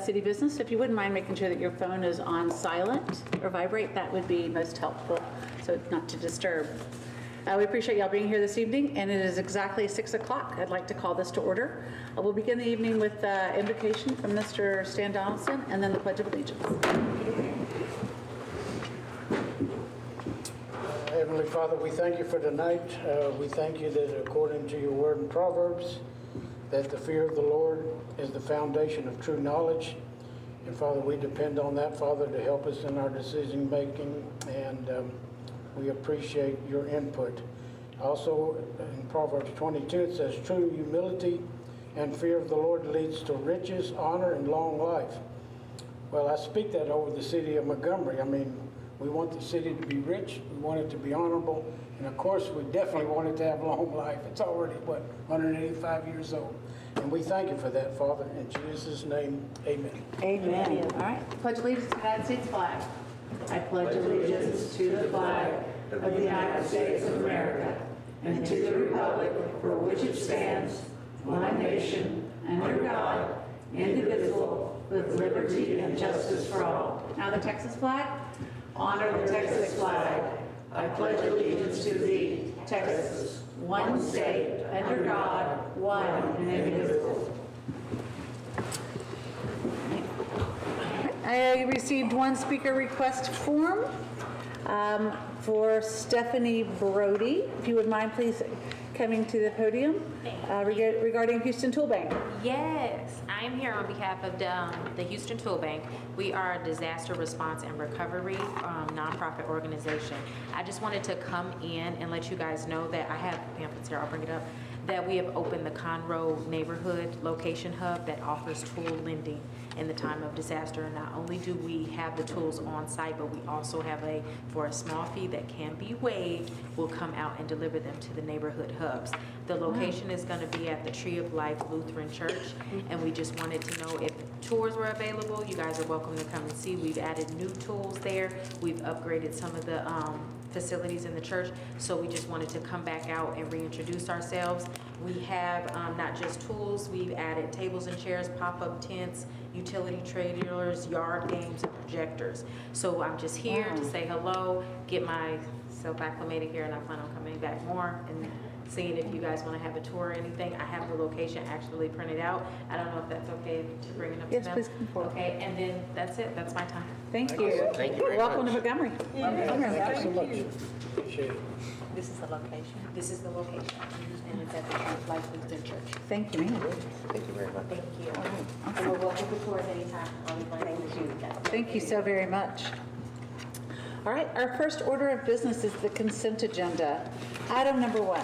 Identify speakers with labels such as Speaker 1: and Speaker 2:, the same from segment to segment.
Speaker 1: city business. If you wouldn't mind making sure that your phone is on silent or vibrate, that would be most helpful, so not to disturb. We appreciate y'all being here this evening, and it is exactly 6 o'clock. I'd like to call this to order. We'll begin the evening with invocation from Mr. Stan Donaldson, and then the Pledge of Allegiance.
Speaker 2: Heavenly Father, we thank you for tonight. We thank you that according to your word in Proverbs, that the fear of the Lord is the foundation of true knowledge. And Father, we depend on that, Father, to help us in our decision making, and we appreciate your input. Also, in Proverbs 22, it says, true humility and fear of the Lord leads to riches, honor, and long life. Well, I speak that over the city of Montgomery. I mean, we want the city to be rich, we want it to be honorable, and of course, we definitely want it to have long life. It's already, 185 years old. And we thank you for that, Father. In Jesus' name, amen.
Speaker 1: Amen. All right. Pledge allegiance to the United States flag. I pledge allegiance to the flag of the United States of America and to the republic for which it stands, one nation, under God, indivisible, with liberty and justice for all. Now the Texas flag. Honor the Texas flag. I pledge allegiance to thee, Texas, one state, under God, one and indivisible. I received one speaker request form for Stephanie Brody. If you would mind, please coming to the podium regarding Houston Tool Bank.
Speaker 3: Yes, I'm here on behalf of the Houston Tool Bank. We are a disaster response and recovery nonprofit organization. I just wanted to come in and let you guys know that I have pamphlets here, I'll bring it up, that we have opened the Conroe Neighborhood Location Hub that offers tool lending in the time of disaster. And not only do we have the tools on site, but we also have for a small fee that can be waived, we'll come out and deliver them to the neighborhood hubs. The location is going to be at the Tree of Life Lutheran Church, and we just wanted to know if tours were available. You guys are welcome to come and see. We've added new tools there. We've upgraded some of the facilities in the church, so we just wanted to come back out and reintroduce ourselves. We have not just tools, we've added tables and chairs, pop-up tents, utility trailers, yard games, and projectors. So I'm just here to say hello, get myself acclimated here, and I plan on coming back more and seeing if you guys want to have a tour or anything. I have the location actually printed out. I don't know if that's okay to bring it up to them.
Speaker 1: Yes, please come forward.
Speaker 3: Okay, and then that's it. That's my time.
Speaker 1: Thank you.
Speaker 4: Thank you very
Speaker 1: Welcome
Speaker 4: much.
Speaker 1: to Montgomery.
Speaker 2: Thank you so much. Appreciate it.
Speaker 5: This is the location.
Speaker 3: This is the location, and it's at the Tree of Life Lutheran Church.
Speaker 1: Thank you, ma'am.
Speaker 4: Thank you very much.
Speaker 3: Thank you. And we're welcome to tours anytime.
Speaker 1: Thank you so very much. All right, our first order of business is the consent agenda. Item number 1.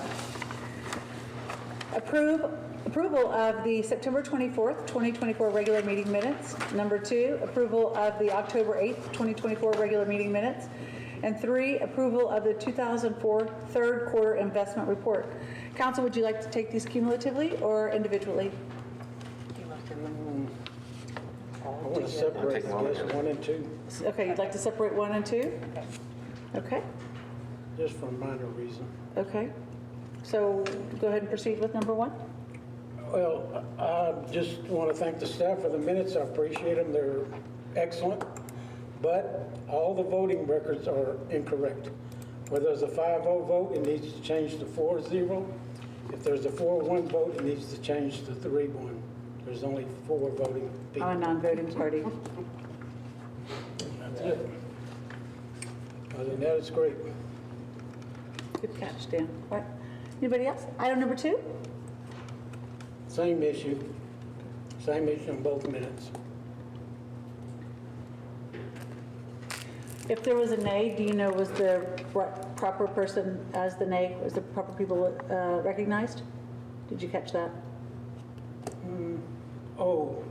Speaker 1: Approval of the September 24th, 2024 regular meeting minutes. Number 2, approval of the October 8th, 2024 regular meeting minutes. And 3, approval of the 2004 third quarter investment report. Council, would you like to take these cumulatively or individually?
Speaker 2: I want to separate, I guess, 1 and 2,
Speaker 1: Okay, you'd like to separate 1 and 2? Okay,
Speaker 2: just for a minor reason.
Speaker 1: okay. So go ahead and proceed with number 1.
Speaker 2: Well, I just want to thank the staff for the minutes. I appreciate them. They're excellent. But all the voting records are incorrect. Where there's a 5-0 vote, it needs to change to 4-0. If there's a 4-1 vote, it needs to change to 3-1. There's only 4 voting people.
Speaker 1: I'm a non-voting party.
Speaker 2: That's it. Other than that, it's great.
Speaker 1: Good catch, Dan. All right. Anybody else? Item number 2?
Speaker 2: Same issue in both minutes.
Speaker 1: If there was a nay, do you know was the proper person as the nay? Was the proper people recognized? Did you catch that
Speaker 2: Oh,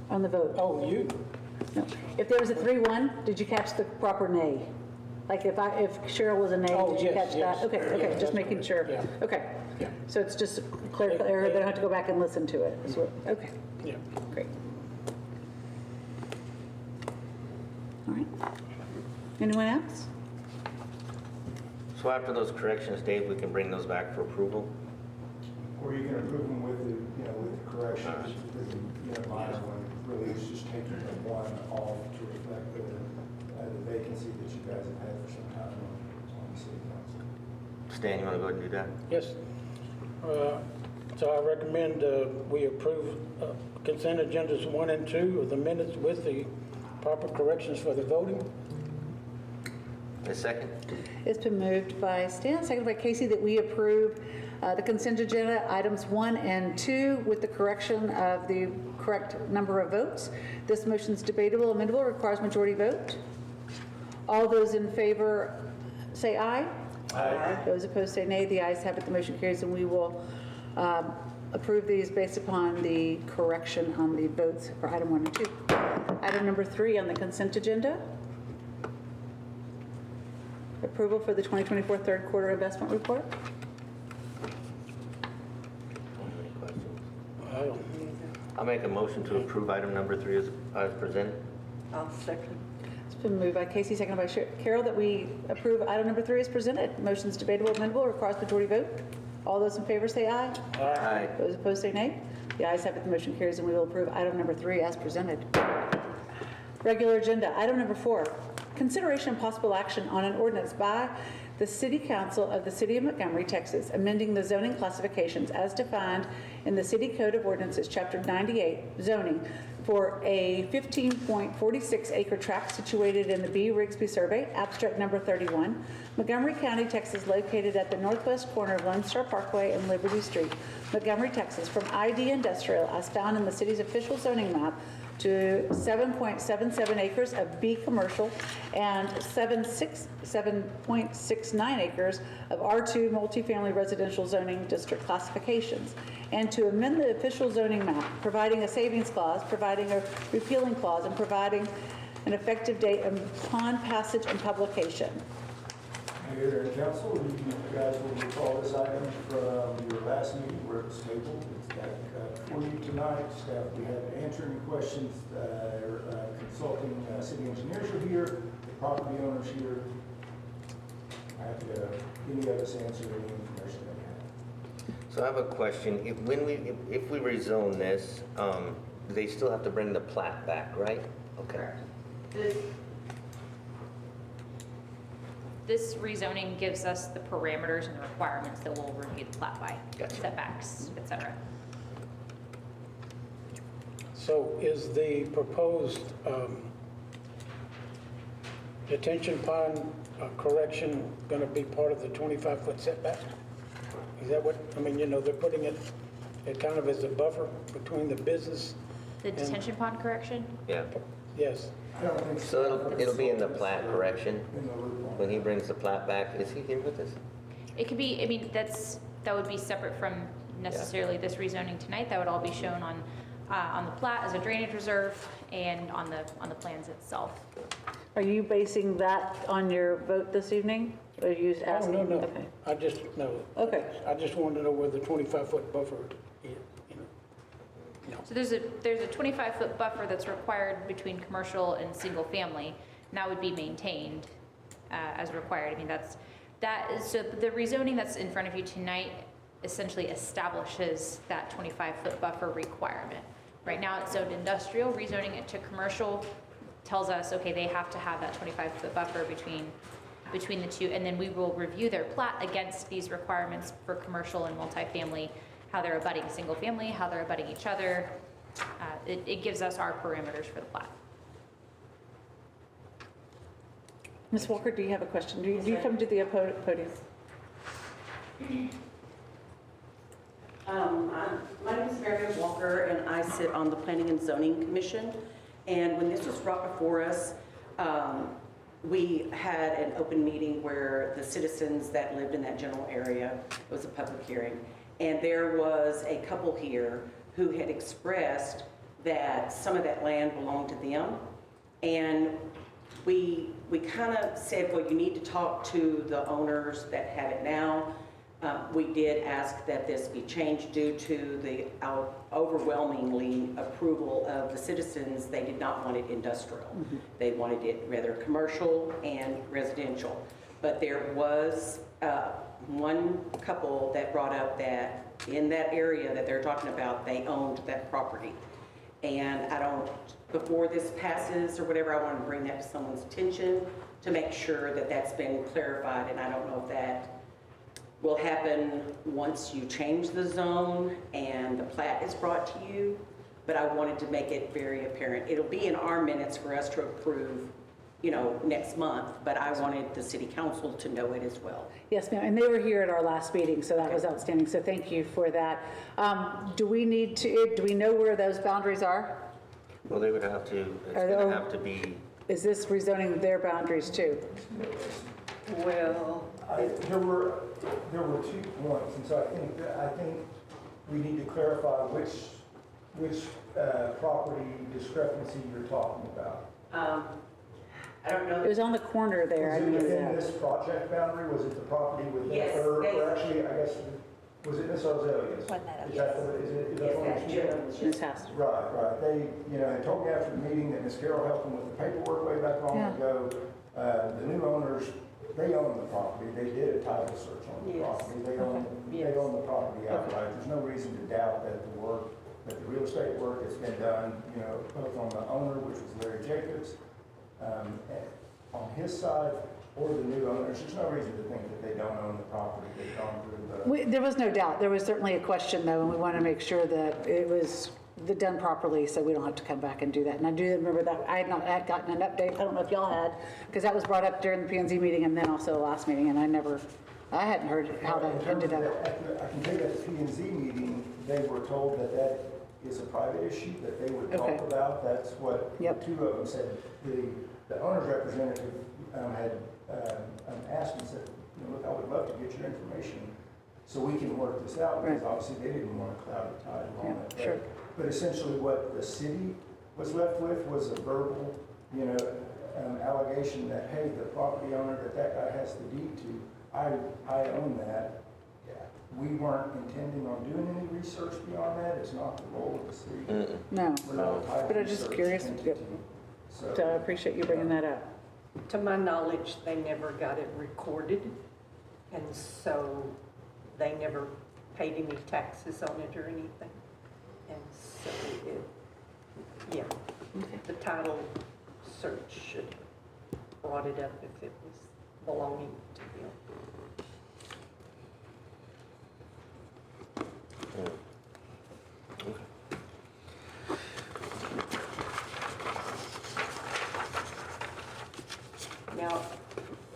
Speaker 1: on the vote?
Speaker 2: you.
Speaker 1: No. If there was a 3-1, did you catch the proper nay? Like if Cheryl was a nay,
Speaker 2: Oh,
Speaker 1: did you
Speaker 2: yes,
Speaker 1: catch
Speaker 2: yes.
Speaker 1: that? Okay,
Speaker 2: Yeah,
Speaker 1: okay, just
Speaker 2: that's
Speaker 1: making
Speaker 2: correct.
Speaker 1: sure.
Speaker 2: Yeah.
Speaker 1: Okay.
Speaker 2: Yeah.
Speaker 1: So it's just clear, they don't have to go back and listen to it. Okay,
Speaker 2: Yeah.
Speaker 1: great. All right. Anyone else?
Speaker 4: So after those corrections, Dave, we can bring those back for approval?
Speaker 6: Or you can approve them with the, with the corrections, because the minor one really is just taking
Speaker 5: off to reflect the vacancy that you guys have had for some time on the city council.
Speaker 4: Stan, you want to go ahead and do that?
Speaker 2: Yes. So I recommend we approve consent agendas 1 and 2 of the minutes with the proper corrections for the voting.
Speaker 4: A second?
Speaker 1: It's been moved by Stan, seconded by Casey, that we approve the consent agenda items 1 and 2 with the correction of the correct number of votes. This motion is debatable, amendable, requires majority vote. All those in favor say aye. Aye. Those opposed say nay. The ayes have it. The motion carries, and we will approve these based upon the correction on the votes for item 1 and 2. Item number 3 on the consent agenda. Approval for the 2024 third quarter investment report.
Speaker 4: Any questions?
Speaker 2: I'll
Speaker 4: I'll make a motion to approve item number 3 as presented.
Speaker 6: I'll second.
Speaker 1: It's been moved by Casey, seconded by Carol, that we approve item number 3 as presented. Motion is debatable, amendable, requires majority vote. All those in favor say aye.
Speaker 4: Aye.
Speaker 1: Those opposed say nay. The ayes have it. The motion carries, and we will approve item number 3 as presented. Regular agenda. Item number 4, consideration and possible action on an ordinance by the City Council of the City of Montgomery, Texas, amending the zoning classifications as defined in the City Code of Ordinances, Chapter 98, zoning, for a 15.46 acre tract situated in the B. Rigsby Survey, abstract number 31, Montgomery County, Texas, located at the northwest corner of Lone Star Parkway and Liberty Street, Montgomery, Texas, from ID Industrial as found in the city's official zoning map to 7.77 acres of B commercial and 7.69 acres of R2 multifamily residential zoning district classifications, and to amend the official zoning map, providing a savings clause, providing a repealing clause, and providing an effective date upon passage and publication.
Speaker 5: Mayor and council, you guys will recall this item from your last meeting where it was tabled. It's back for you tonight. Staff, we have to answer any questions. Consulting city engineers are here, the property owners here. I have any of us answer any information they have.
Speaker 4: So I have a question. If we rezone this, they still have to bring the plat back, right? Okay.
Speaker 3: This rezoning gives us the parameters and the requirements that we'll review the plat by,
Speaker 4: Gotcha.
Speaker 3: setbacks, et cetera.
Speaker 2: So is the proposed detention pond correction going to be part of the 25-foot setback? Is that what, I mean, they're putting it kind of as a buffer between the business?
Speaker 3: The detention pond correction?
Speaker 4: Yeah.
Speaker 2: Yes.
Speaker 5: I don't think
Speaker 4: So it'll be in the plat correction.
Speaker 5: In the loop on
Speaker 4: When he brings the plat back, is he here with us?
Speaker 3: It could be, I mean, that would be separate from necessarily this rezoning tonight. That would all be shown on the plat as a drainage reserve and on the plans itself.
Speaker 1: Are you basing that on your vote this evening? Or are you
Speaker 2: Oh,
Speaker 1: asking?
Speaker 2: no.
Speaker 1: Okay.
Speaker 2: I just wanted to know where the 25-foot buffer is,
Speaker 3: So there's a 25-foot buffer that's required between commercial and single family, and that would be maintained as required. I mean, so the rezoning that's in front of you tonight essentially establishes that 25-foot buffer requirement. Right now it's zoned industrial. Rezoning it to commercial tells us, okay, they have to have that 25-foot buffer between the two, and then we will review their plat against these requirements for commercial and multifamily, how they're abutting single family, how they're abutting each other. It gives us our parameters for the plat.
Speaker 1: Ms. Walker, do you have a question? Do you come to the podium?
Speaker 6: My name is Mary Walker, and I sit on the Planning and Zoning Commission. And when this was brought before us, we had an open meeting where the citizens that lived in that general area, it was a public hearing, and there was a couple here who had expressed that some of that land belonged to them. And we kind of said, well, you need to talk to the owners that have it now. We did ask that this be changed due to the overwhelmingly approval of the citizens. They did not want it industrial. Mm-hmm. They wanted it rather commercial and residential. But there was one couple that brought up that in that area that they're talking about, they owned that property. And I don't, before this passes or whatever, I want to bring that to someone's attention to make sure that that's been clarified. And I don't know if that will happen once you change the zone and the plat is brought to you, but I wanted to make it very apparent. It'll be in our minutes for us to approve, you know, next month, but I wanted the city council to know it as well.
Speaker 1: Yes, ma'am, and they were here at our last meeting, so that was outstanding, so thank you for that. Do we know where those boundaries are?
Speaker 4: Well, they would have to, it's
Speaker 1: Are
Speaker 4: gonna
Speaker 1: there-
Speaker 4: have to be,
Speaker 1: Is this rezoning their boundaries too?
Speaker 6: Well,
Speaker 5: There were 2 points, and so I think we need to clarify which property discrepancy you're talking about.
Speaker 6: I don't know.
Speaker 1: It was on the corner there, I
Speaker 5: Was it
Speaker 1: remember
Speaker 5: within
Speaker 1: that.
Speaker 5: this project boundary? Was it the property within?
Speaker 6: Yes,
Speaker 5: Or
Speaker 6: they-
Speaker 5: actually, I guess, was it Miss Ozelia's? Is that the, is it?
Speaker 6: Yes, that gentleman.
Speaker 1: This house.
Speaker 5: Right. They, had told me after the meeting that Miss Carroll helped them with the paperwork way back long
Speaker 1: Yeah.
Speaker 5: ago. The new owners, they own the property. They did a title search on the
Speaker 6: Yes.
Speaker 5: property. They own the property outright. There's no reason to doubt that the real estate work that's been done, both on the owner, which was Larry Jacobs, on his side, or the new owners. There's no reason to think that they don't own the property. They've gone through the.
Speaker 1: There was no doubt. There was certainly a question, though, and we want to make sure that it was done properly, so we don't have to come back and do that. And I do remember that I had not gotten an update. I don't know if y'all had, because that was brought up during the P&Z meeting and then also the last meeting, and I hadn't heard how that
Speaker 5: In terms
Speaker 1: ended
Speaker 5: of
Speaker 1: up.
Speaker 5: I can tell you at the P&Z meeting, they were told that that is a private issue that they would
Speaker 1: Okay.
Speaker 5: talk about. That's what
Speaker 1: Yep.
Speaker 5: 2 of them said. The owner's representative had asked and said, look, I would love to get your information so we can work this out, because
Speaker 1: Right.
Speaker 5: obviously they didn't want a cloud title on
Speaker 1: Yeah,
Speaker 5: it.
Speaker 1: sure.
Speaker 5: But essentially what the city was left with was a verbal, allegation that, hey, the property owner that guy has the deed to, I own that. We weren't intending on doing any research beyond that. It's not the role of the city.
Speaker 1: No,
Speaker 5: We're not a title
Speaker 1: but I'm just
Speaker 5: research
Speaker 1: curious.
Speaker 5: entity.
Speaker 1: Yep. So I appreciate you bringing that up.
Speaker 7: To my knowledge, they never got it recorded, and so they never paid any taxes on it or anything. And so the title search should have brought it up if it was belonging to them. Now,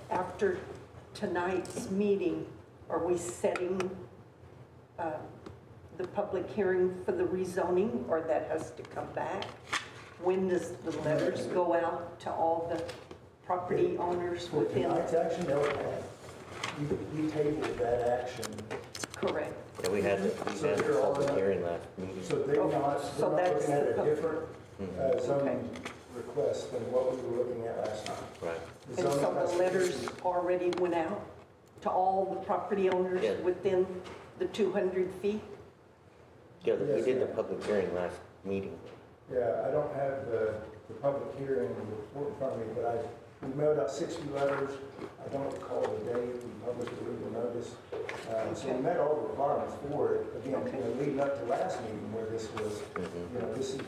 Speaker 7: after tonight's meeting, are we setting the public hearing for the rezoning, or that has to come back? When does the letters go out to all the property owners
Speaker 5: For
Speaker 7: within?
Speaker 5: tonight's action, we tabled that action.
Speaker 7: Correct.
Speaker 4: yeah, we had the public hearing last meeting.
Speaker 5: So they're not
Speaker 7: So that's
Speaker 5: looking at
Speaker 7: the
Speaker 5: a different zoning request than what we were looking at last time.
Speaker 4: Right.
Speaker 5: The
Speaker 7: And
Speaker 5: zoning
Speaker 7: so the letters
Speaker 5: classification-
Speaker 7: already went out to all the property owners
Speaker 4: Yeah.
Speaker 7: within the 200 feet?
Speaker 4: Yeah, we
Speaker 5: Yes,
Speaker 4: did the
Speaker 5: ma'am.
Speaker 4: public hearing last meeting.
Speaker 5: Yeah, I don't have the public hearing report in front of me, but we mailed out 60 letters. I don't recall the date we published the legal notice. So we met all the requirements for it. Again, leading up to last meeting where this was, this is the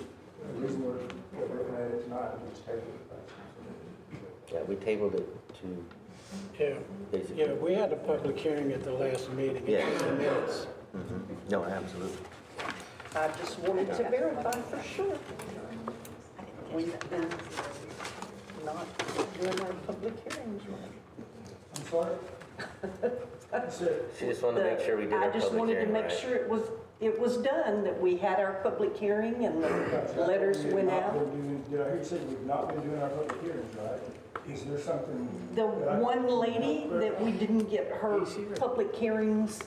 Speaker 5: reason we're looking at it tonight, we just tabled it.
Speaker 4: Yeah, we tabled it to
Speaker 2: Yeah,
Speaker 4: basically.
Speaker 2: we had a public hearing at the last meeting.
Speaker 4: Yeah.
Speaker 2: It's in the minutes.
Speaker 4: No, absolutely.
Speaker 7: I just wanted to verify for sure. We've been not doing our public hearings right.
Speaker 5: I'm sorry? You said,
Speaker 4: She just wanted to make sure we did our
Speaker 7: I just
Speaker 4: public
Speaker 7: wanted to
Speaker 4: hearing
Speaker 7: make
Speaker 4: right.
Speaker 7: sure it was done, that we had our public hearing and the letters went out.
Speaker 5: Did I hear you say we've not been doing our public hearings, right? Is there something?
Speaker 7: The
Speaker 5: that I-
Speaker 7: one lady that we didn't get her public hearings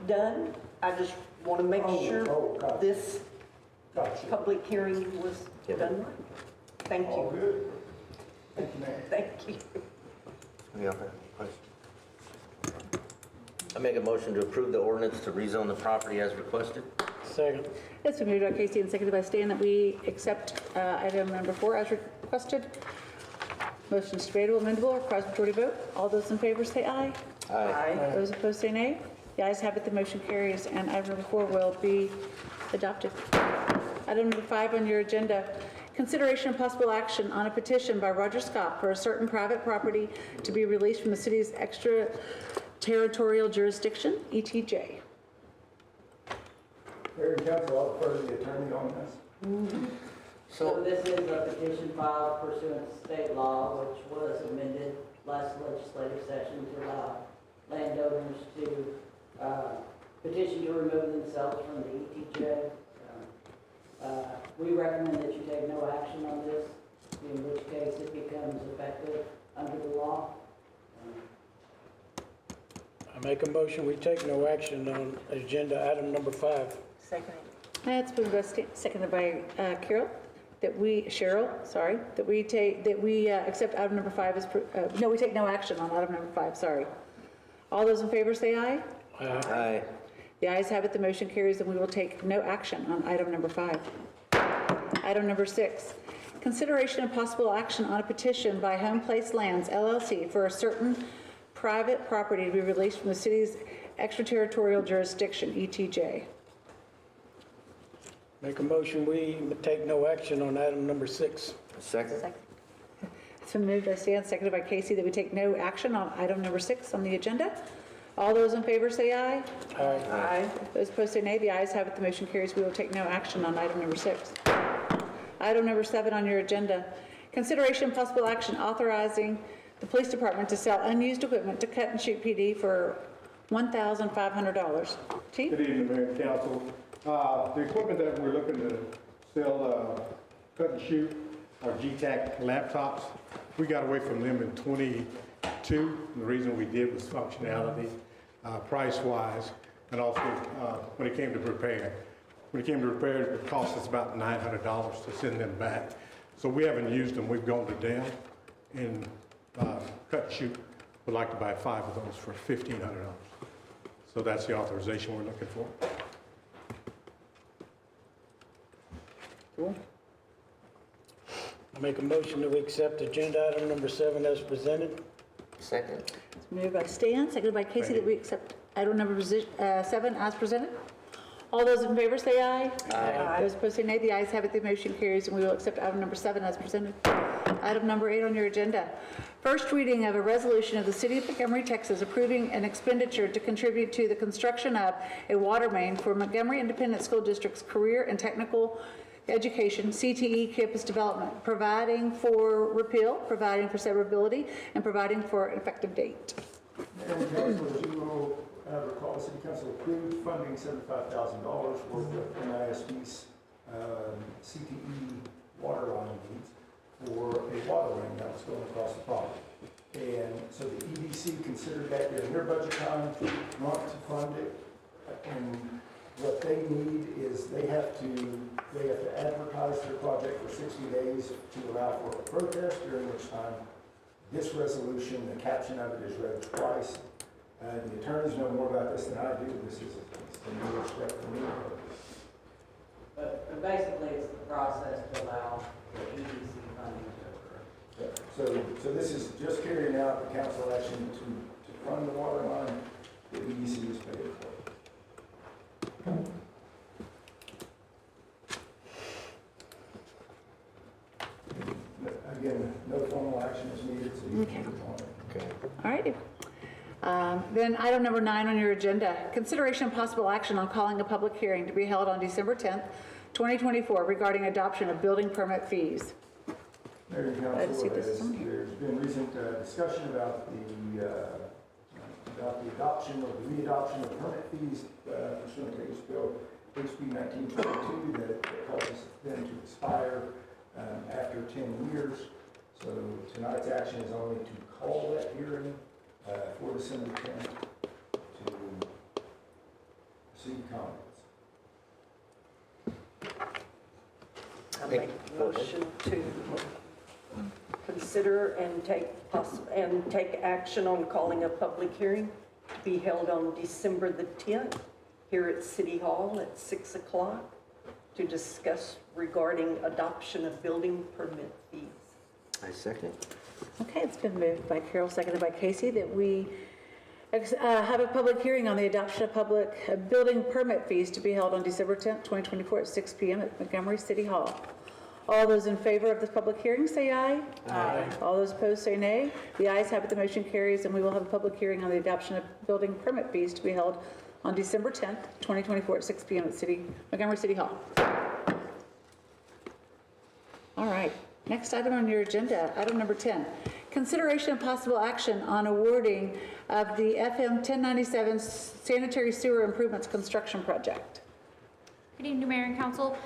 Speaker 7: done, I just want to make sure
Speaker 5: gotcha.
Speaker 7: this
Speaker 5: Gotcha.
Speaker 7: public hearing was
Speaker 4: Yeah.
Speaker 7: done right. Thank
Speaker 5: All
Speaker 7: you,
Speaker 5: good? Thank you, ma'am.
Speaker 7: thank you.
Speaker 4: Any other questions? I make a motion to approve the ordinance to rezone the property as requested.
Speaker 2: Second.
Speaker 1: It's been moved by Casey and seconded by Stan that we accept item number 4 as requested. Motion is debatable, amendable, requires majority vote. All those in favor say aye.
Speaker 7: Aye.
Speaker 1: Those opposed say nay. The ayes have it, the motion carries, and item number 4 will be adopted. Item number 5 on your agenda, consideration and possible action on a petition by Roger Scott for a certain private property to be released from the city's extraterritorial jurisdiction, ETJ.
Speaker 5: Mayor and council, I'll defer to the attorney on this.
Speaker 8: So this is a petition filed pursuant to state law, which was amended last legislative session to allow landowners to petition to remove themselves from the ETJ. We recommend that you take no action on this, in which case it becomes effective under the law.
Speaker 2: I make a motion, we take no action on agenda item number 5.
Speaker 7: Second.
Speaker 1: That's been seconded by Cheryl, that we accept item number 5 as, no, we take no action on item number 5, sorry. All those in favor say aye.
Speaker 4: Aye.
Speaker 1: The ayes have it, the motion carries, and we will take no action on item number 5. Item number 6, consideration and possible action on a petition by Home Place Lands, LLC, for a certain private property to be released from the city's extraterritorial jurisdiction, ETJ.
Speaker 2: Make a motion, we take no action on item number 6.
Speaker 4: Second?
Speaker 1: It's been moved by Stan, seconded by Casey, that we take no action on item number 6 on the agenda. All those in favor say aye.
Speaker 2: Aye.
Speaker 1: Those opposed say nay. The ayes have it, the motion carries. We will take no action on item number 6. Item number 7 on your agenda, consideration and possible action authorizing the police department to sell unused equipment to Cut and Shoot PD for $1,500. Chief?
Speaker 9: Good evening, Mayor and Council. The equipment that we're looking to sell, Cut and Shoot, are GTAC laptops. We got away from them in 22. The reason we did was functionality, price-wise, and also when it came to repair. When it came to repair, it cost us about $900 to send them back. So we haven't used them. We've gone to Dell, and Cut and Shoot would like to buy 5 of those for $1,500. So that's the authorization we're looking for.
Speaker 1: Cool.
Speaker 2: I make a motion that we accept agenda item number 7 as presented.
Speaker 4: Second?
Speaker 1: It's moved by Stan, seconded by Casey, that we accept item number 7 as presented. All those in favor say aye.
Speaker 4: Aye.
Speaker 1: Those opposed say nay. The ayes have it, the motion carries, and we will accept item number 7 as presented. Item number 8 on your agenda. First reading of a resolution of the City of Montgomery, Texas, approving an expenditure to contribute to the construction of a water main for Montgomery Independent School District's Career and Technical Education, CTE campus development, providing for repeal, providing for severability, and providing for an effective date.
Speaker 5: Mayor and council, as you will recall, the city council approved funding $75,000 for the NISD's CTE water line needs for a water line that was going across the property. And so the EDC considered that during their budget time, want to fund it. And what they need is they have to advertise their project for 60 days to allow for a protest, during which time this resolution, the caption of it is read twice. The attorneys know more about this than I do. This is a new step for me.
Speaker 8: But basically, it's the process to allow the EDC funding to occur.
Speaker 5: So this is just carrying out the council action to fund the water line. The EDC is paid for. Again, no formal action is needed, so you can move on it.
Speaker 4: Okay.
Speaker 1: All righty. Then item number 9 on your agenda, consideration and possible action on calling a public hearing to be held on December 10th, 2024 regarding adoption of building permit fees.
Speaker 5: Mayor and
Speaker 1: Let's see
Speaker 5: council,
Speaker 1: this on here.
Speaker 5: there's been recent discussion about the adoption or the readoption of permit fees pursuant to House Bill HB 1922 that causes them to expire after 10 years. So tonight's action is only to call that hearing for December 10th to receive comments.
Speaker 7: I make a motion to consider and take action on calling a public hearing to be held on December the 10th here at City Hall at 6 o'clock to discuss regarding adoption of building permit fees.
Speaker 4: I second.
Speaker 1: Okay, it's been moved by Carol, seconded by Casey, that we Have a public hearing on the adoption of public building permit fees to be held on December 10th, 2024 at 6 p.m. at Montgomery City Hall. All those in favor of this public hearing say aye. Aye. All those opposed say nay. The ayes have it, the motion carries, and we will have a public hearing on the adoption of building permit fees to be held on December 10th, 2024 at 6 p.m. at Montgomery City Hall. All right, next item on your agenda, item number 10. Consideration of possible action on awarding of the FM 1097 sanitary sewer improvements construction project.
Speaker 10: Good evening, Mayor and Council.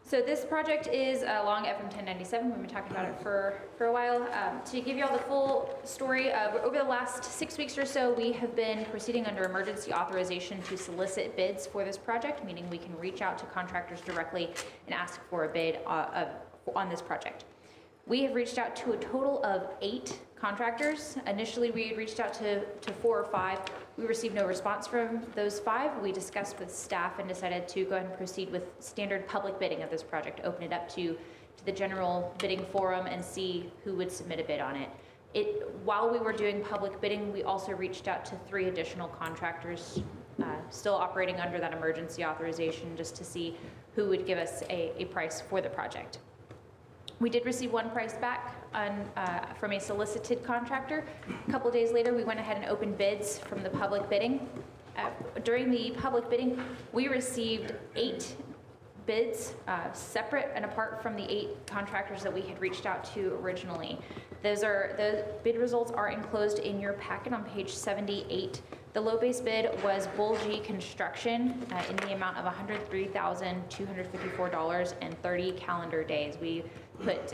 Speaker 10: So this project is along FM 1097. We've been talking about it for a while. To give you all the full story, over the last 6 weeks or so, we have been proceeding under emergency authorization to solicit bids for this project, meaning we can reach out to contractors directly and ask for a bid on this project. We have reached out to a total of 8 contractors. Initially, we had reached out to 4 or 5. We received no response from those 5. We discussed with staff and decided to go ahead and proceed with standard public bidding of this project, open it up to the general bidding forum and see who would submit a bid on it. While we were doing public bidding, we also reached out to 3 additional contractors still operating under that emergency authorization just to see who would give us a price for the project. We did receive one price back from a solicited contractor. A couple days later, we went ahead and opened bids from the public bidding. During the public bidding, we received 8 bids, separate and apart from the 8 contractors that we had reached out to originally. The bid results are enclosed in your packet on page 78. The low base bid was Bulgy Construction in the amount of $103,254 and 30 calendar days. We put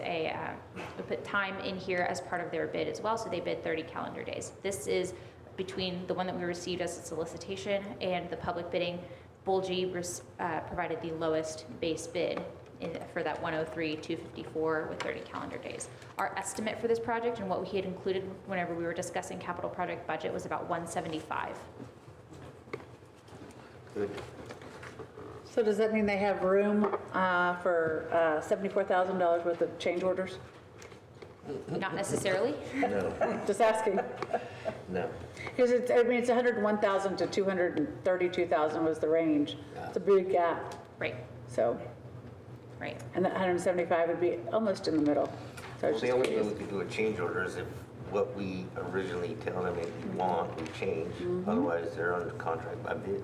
Speaker 10: time in here as part of their bid as well, so they bid 30 calendar days. This is between the one that we received as a solicitation and the public bidding. Bulgy provided the lowest base bid for that $103,254 with 30 calendar days. Our estimate for this project and what we had included whenever we were discussing capital project budget was about $175.
Speaker 4: Good.
Speaker 1: So does that mean they have room for $74,000 worth of change orders?
Speaker 10: Not necessarily.
Speaker 4: No,
Speaker 1: Just asking.
Speaker 4: no.
Speaker 1: Because it's 101,000 to 232,000 was the range. It's a big gap.
Speaker 10: Right,
Speaker 1: So,
Speaker 10: right.
Speaker 1: and that 175 would be almost in the middle. So I was
Speaker 4: The
Speaker 1: just
Speaker 4: only way
Speaker 1: curious.
Speaker 4: we could do a change order is if what we originally tell them if you want, we change. Otherwise, they're under contract by bid.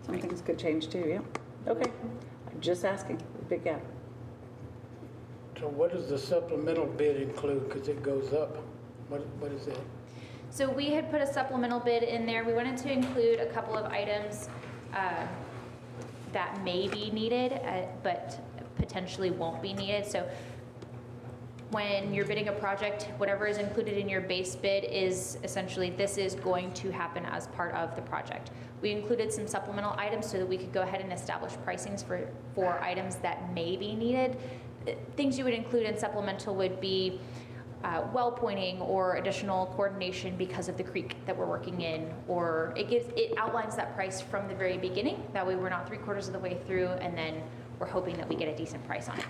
Speaker 1: Some things could change too, yeah. Okay, I'm just asking, big gap.
Speaker 2: So what does the supplemental bid include? Because it goes up. What is that?
Speaker 10: So we had put a supplemental bid in there. We wanted to include a couple of items that may be needed, but potentially won't be needed. So when you're bidding a project, whatever is included in your base bid is essentially this is going to happen as part of the project. We included some supplemental items so that we could go ahead and establish pricings for items that may be needed. Things you would include in supplemental would be well pointing or additional coordination because of the creek that we're working in, or it outlines that price from the very beginning. That way we're not 3/4 of the way through and then we're hoping that we get a decent price on it.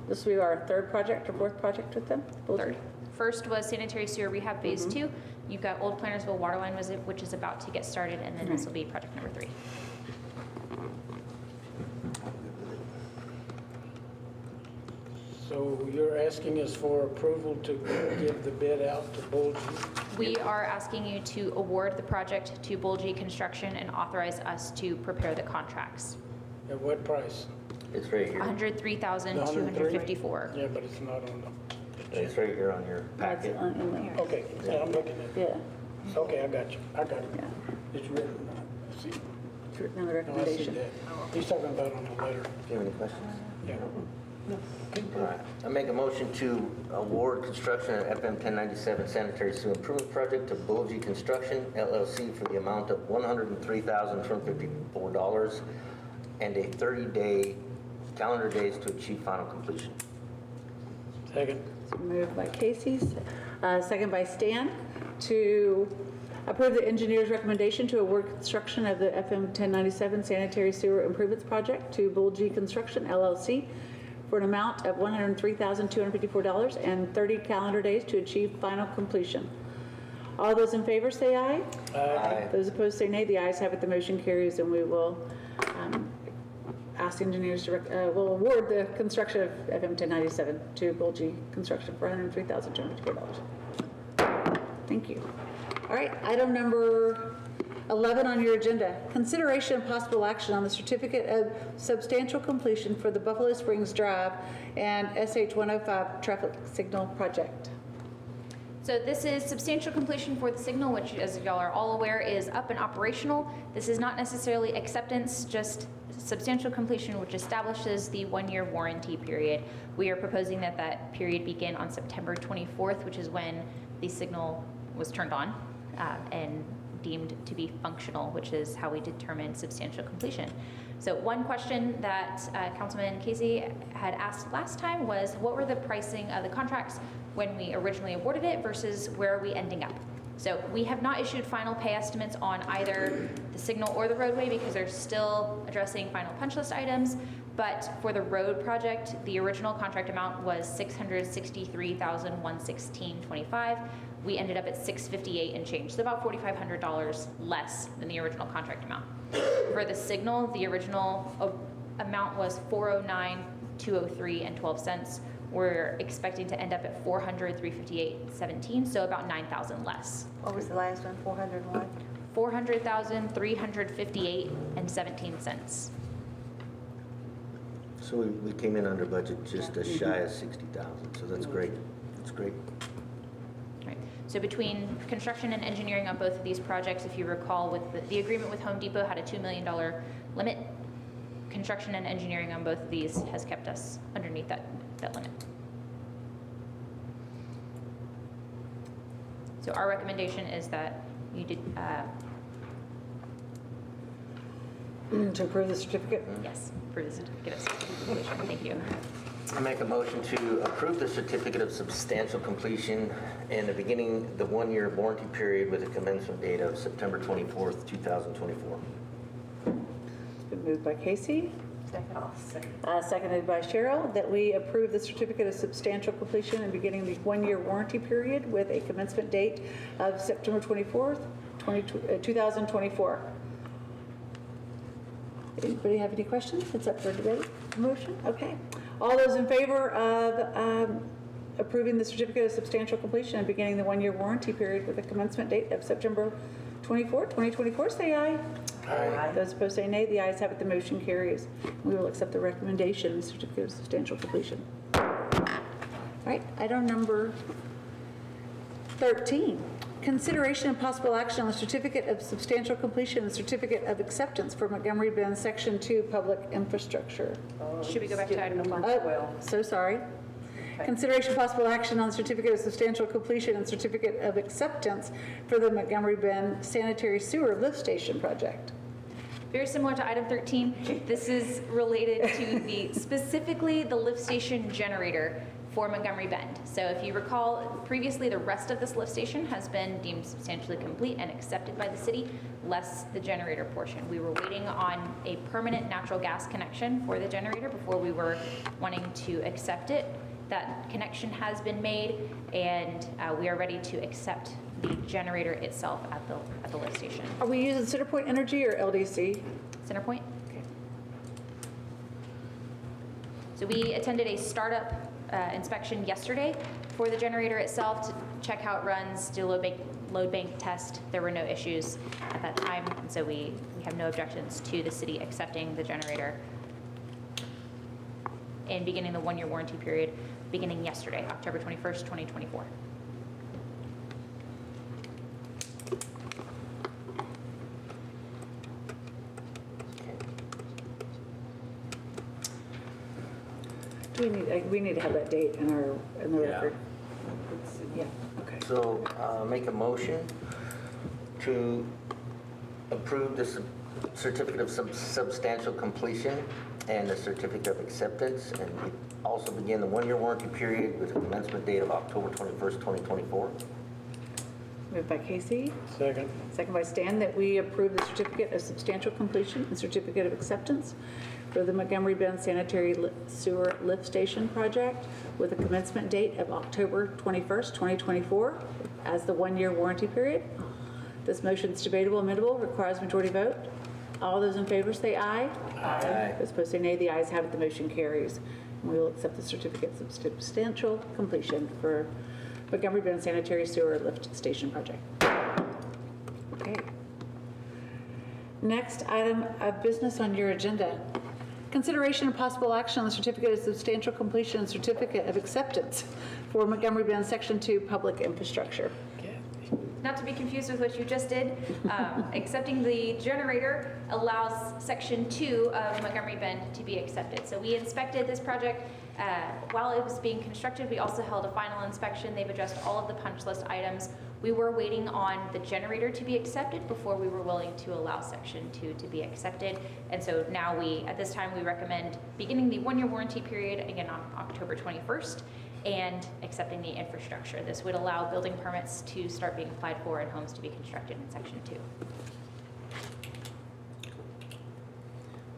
Speaker 1: This will be our 3rd project or 4th project with them?
Speaker 10: 3rd. First was sanitary sewer rehab phase 2. You've got Old Plantersville Waterline which is about to get started, and then this will be project number 3.
Speaker 2: So you're asking us for approval to give the bid out to Bulgy?
Speaker 10: We are asking you to award the project to Bulgy Construction and authorize us to prepare the contracts.
Speaker 2: At what price?
Speaker 4: It's right here.
Speaker 10: $103,254.
Speaker 2: Yeah, but it's not on
Speaker 4: It's right here on your
Speaker 1: That's
Speaker 4: packet.
Speaker 1: in there.
Speaker 2: the, okay, yeah, I'm looking at it.
Speaker 1: Yeah,
Speaker 2: Okay, I got you. I got it.
Speaker 1: yeah.
Speaker 2: It's written. I see.
Speaker 1: It's written on the
Speaker 2: No, I see
Speaker 1: recommendation.
Speaker 2: that. He's talking about on the letter.
Speaker 4: Do you have any questions?
Speaker 2: Yeah.
Speaker 4: All right. I make a motion to award construction of FM 1097 sanitary sewer improvement project to Bulgy Construction LLC for the amount of $103,254 and a 30-day calendar days to achieve final completion.
Speaker 2: Second.
Speaker 1: It's moved by Casey, second by Stan, to approve the engineer's recommendation to award construction of the FM 1097 sanitary sewer improvements project to Bulgy Construction LLC for an amount of $103,254 and 30 calendar days to achieve final completion. All those in favor say aye.
Speaker 4: Aye.
Speaker 1: Those opposed say nay. The ayes have it, the motion carries, and we will ask engineers to, will award the construction of FM 1097 to Bulgy Construction for $103,254. Thank you. All right, item number 11 on your agenda, consideration and possible action on the certificate of substantial completion for the Buffalo Springs Drive and SH 105 traffic signal project.
Speaker 10: So this is substantial completion for the signal, which, as y'all are all aware, is up and operational. This is not necessarily acceptance, just substantial completion, which establishes the 1-year warranty period. We are proposing that that period begin on September 24th, which is when the signal was turned on and deemed to be functional, which is how we determine substantial completion. So one question that Councilman Casey had asked last time was, what were the pricing of the contracts when we originally awarded it versus where are we ending up? So we have not issued final pay estimates on either the signal or the roadway because they're still addressing final punch list items. But for the road project, the original contract amount was $663,116.25. We ended up at $658 and change, so about $4,500 less than the original contract amount. For the signal, the original amount was $409,203 and 12 cents. We're expecting to end up at $400,358.17, so about $9,000 less.
Speaker 1: What was the last one, 400 what?
Speaker 10: $400,358 and 17 cents.
Speaker 4: So we came in under budget, just shy of 60,000, so that's great. That's great.
Speaker 10: Right. So between construction and engineering on both of these projects, if you recall, with the agreement with Home Depot had a $2 million limit. Construction and engineering on both of these has kept us underneath that limit. So our recommendation is that you did,
Speaker 1: To approve the certificate?
Speaker 10: yes, approve the certificate of completion. Thank you.
Speaker 4: I make a motion to approve the certificate of substantial completion and the 1-year warranty period with a commencement date of September 24th, 2024.
Speaker 1: It's been moved by Casey. Seconded by Cheryl, that we approve the certificate of substantial completion and beginning the 1-year warranty period with a commencement date of September 24th, 2024. Anybody have any questions? It's up for debate. Motion? Okay. All those in favor of approving the certificate of substantial completion and beginning the 1-year warranty period with a commencement date of September 24th, 2024, say aye.
Speaker 4: Aye.
Speaker 1: Those opposed say nay. The ayes have it. The motion carries. We will accept the recommendation, certificate of substantial completion. All right, item number 13. Consideration and possible action on the certificate of substantial completion and certificate of acceptance for Montgomery Bend Section 2 public infrastructure.
Speaker 10: Should we go back to item number
Speaker 7: 12?
Speaker 1: Oh, so sorry. Consideration possible action on certificate of substantial completion and certificate of acceptance for the Montgomery Bend sanitary sewer lift station project.
Speaker 10: Very similar to item 13, this is related to specifically the lift station generator for Montgomery Bend. So if you recall, previously the rest of this lift station has been deemed substantially complete and accepted by the city, less the generator portion. We were waiting on a permanent natural gas connection for the generator before we were wanting to accept it. That connection has been made, and we are ready to accept the generator itself at the lift station.
Speaker 1: Are we using CenterPoint Energy or LDC?
Speaker 10: CenterPoint.
Speaker 1: Okay.
Speaker 10: So we attended a startup inspection yesterday for the generator itself to check how it runs, do a load bank test. There were no issues at that time, and so we have no objections to the city accepting the generator and beginning the 1-year warranty period beginning yesterday, October 21st, 2024.
Speaker 1: Do we need to have that date in the
Speaker 4: Yeah.
Speaker 1: record? Yeah, okay.
Speaker 4: So make a motion to approve the certificate of substantial completion and the certificate of acceptance, and also begin the 1-year warranty period with a commencement date of October 21st, 2024.
Speaker 1: Moved by Casey,
Speaker 2: Second.
Speaker 1: second by Stan, that we approve the certificate of substantial completion and certificate of acceptance for for the Montgomery Bend Sanitary Sewer Lift Station project with a commencement date of October 21st, 2024 as the one-year warranty period. This motion is debatable, amendable, requires majority vote. All those in favor say aye.
Speaker 4: Aye.
Speaker 1: Those opposed say nay. The ayes have it, the motion carries. And we will accept the certificate of substantial completion for Montgomery Bend Sanitary Sewer Lift Station project. Okay. Next item of business on your agenda. Consideration and possible action on the certificate of substantial completion and certificate of acceptance for Montgomery Bend Section 2 public infrastructure.
Speaker 10: Not to be confused with what you just did, accepting the generator allows Section 2 of Montgomery Bend to be accepted. So we inspected this project while it was being constructed. We also held a final inspection. They've addressed all of the punch list items. We were waiting on the generator to be accepted before we were willing to allow Section 2 to be accepted. And so now at this time, we recommend beginning the one-year warranty period, again, on October 21st, and accepting the infrastructure. This would allow building permits to start being applied for and homes to be constructed in Section 2.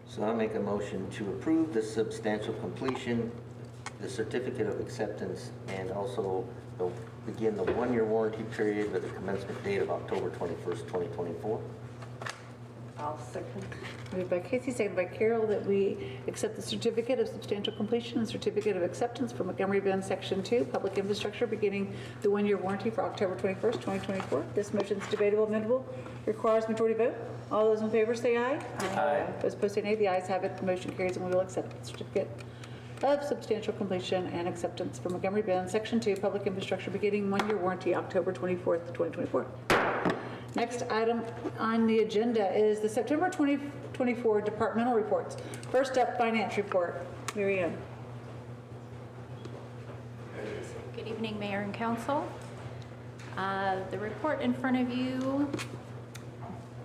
Speaker 4: So I'll make a motion to approve the substantial completion, the certificate of acceptance, and also begin the one-year warranty period with a commencement date of October 21st, 2024.
Speaker 7: I'll second.
Speaker 1: Moved by Casey, seconded by Carol, that we accept the certificate of substantial completion and certificate of acceptance for Montgomery Bend Section 2 public infrastructure beginning the one-year warranty for October 21st, 2024. This motion is debatable, amendable, requires majority vote. All those in favor say aye.
Speaker 4: Aye.
Speaker 1: Those opposed say nay. The ayes have it. The motion carries, and we will accept the certificate of substantial completion and acceptance for Montgomery Bend Section 2 public infrastructure beginning one-year warranty October 24th, 2024. Next item on the agenda is the September 2024 departmental reports. First up, finance report. Mary Ann.
Speaker 10: Good evening, Mayor and Council. The report in front of you,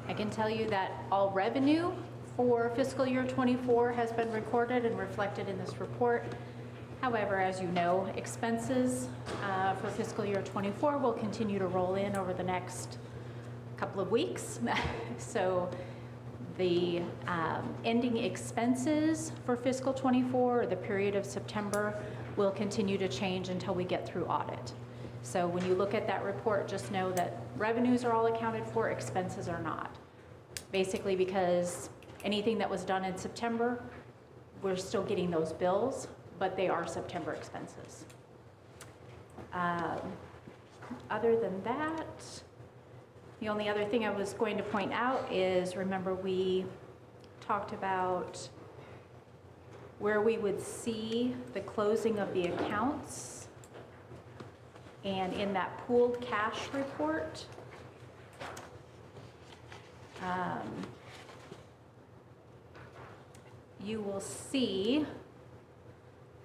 Speaker 10: I can tell you that all revenue for fiscal year 24 has been recorded and reflected in this report. However, as you know, expenses for fiscal year 24 will continue to roll in over the next couple of weeks. So the ending expenses for fiscal 24, or the period of September, will continue to change until we get through audit. So when you look at that report, just know that revenues are all accounted for, expenses are not. Basically because anything that was done in September, we're still getting those bills, but they are September expenses. Other than that, the only other thing I was going to point out is, remember we talked about where we would see the closing of the accounts, and in that pooled cash report, you will see,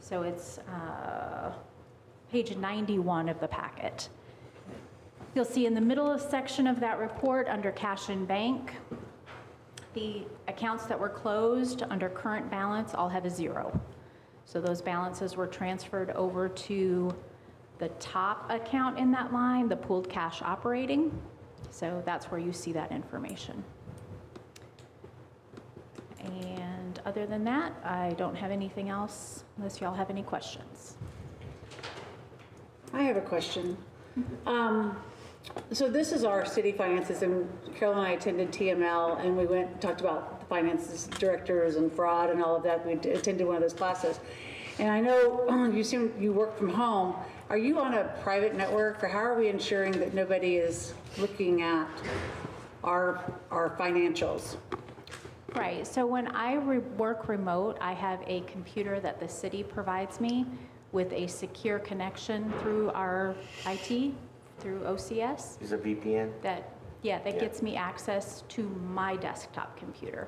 Speaker 10: so it's page 91 of the packet. You'll see in the middle of section of that report under cash and bank, the accounts that were closed under current balance all have a 0. So those balances were transferred over to the top account in that line, the pooled cash operating. So that's where you see that information. And other than that, I don't have anything else unless y'all have any questions.
Speaker 1: I have a question. So this is our city finances, and Carol and I attended TML, and we went and talked about the finances directors and fraud and all of that. We attended one of those classes. And I know you work from home. Are you on a private network, or how are we ensuring that nobody is looking at our financials?
Speaker 10: Right, so when I work remote, I have a computer that the city provides me with a secure connection through our IT, through OCS.
Speaker 4: Is it VPN?
Speaker 10: That gets me access to my desktop computer.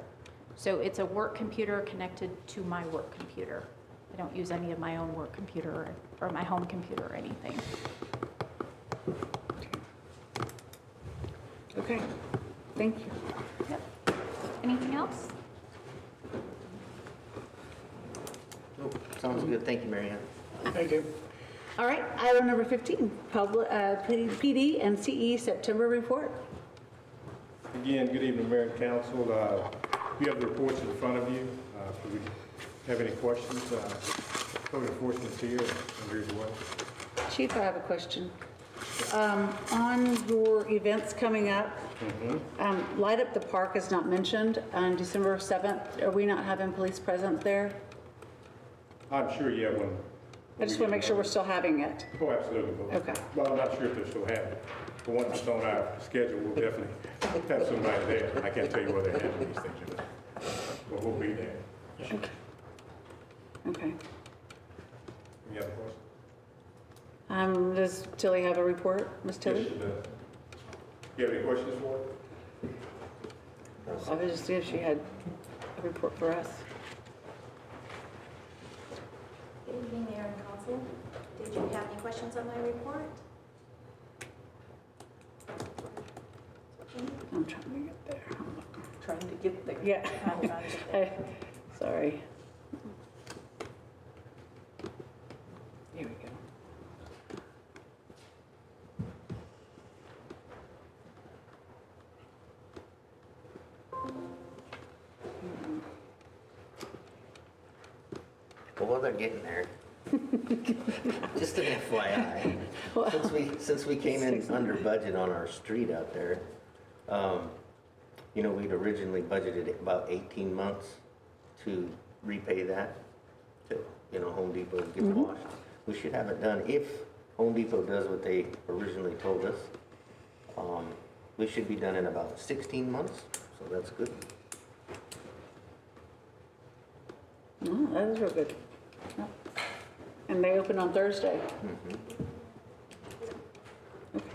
Speaker 10: So it's a work computer connected to my work computer. I don't use any of my own work computer or my home computer or anything.
Speaker 1: Okay, thank you.
Speaker 10: Yep. Anything else?
Speaker 4: Nope. Sounds good. Thank you, Mary Ann.
Speaker 2: Thank you.
Speaker 1: All right, item number 15, PD and CE September report.
Speaker 9: Again, good evening, Mayor and Council. You have the reports in front of you for Do we have any questions? Code enforcement's here, and here as well.
Speaker 1: Chief, I have a question. On your events coming up, Light Up the Park is not mentioned on December 7th. Are we not having police presence there?
Speaker 9: I'm sure, yeah, when.
Speaker 1: I just want to make sure we're still having it.
Speaker 9: Oh, absolutely.
Speaker 1: Okay.
Speaker 9: Well, I'm not sure if they're still having it. But once it's on our schedule, we'll definitely have somebody there. I can't tell you where they're having these things, you know. But we'll be there.
Speaker 1: Okay.
Speaker 9: Any other questions?
Speaker 1: Does Tilly have a report? Ms. Tilly?
Speaker 9: Yes, she does. You have any questions for her?
Speaker 1: I was just seeing if she had a report for us.
Speaker 11: Good evening, Mayor and Council. Did you have any questions on my report?
Speaker 1: I'm trying to get there.
Speaker 7: Trying to get there.
Speaker 1: Yeah.
Speaker 7: I'm trying to get there.
Speaker 1: Sorry. Here we go.
Speaker 4: Well, while they're getting there, just an FYI, since we came in under budget on our street out there, you know, we'd originally budgeted about 18 months to repay that, to, you know, Home Depot gets washed. We should have it done, if Home Depot does what they originally told us, we should be done in about 16 months, so that's good.
Speaker 1: Oh, that is real good. Yeah. And they open on Thursday. Okay.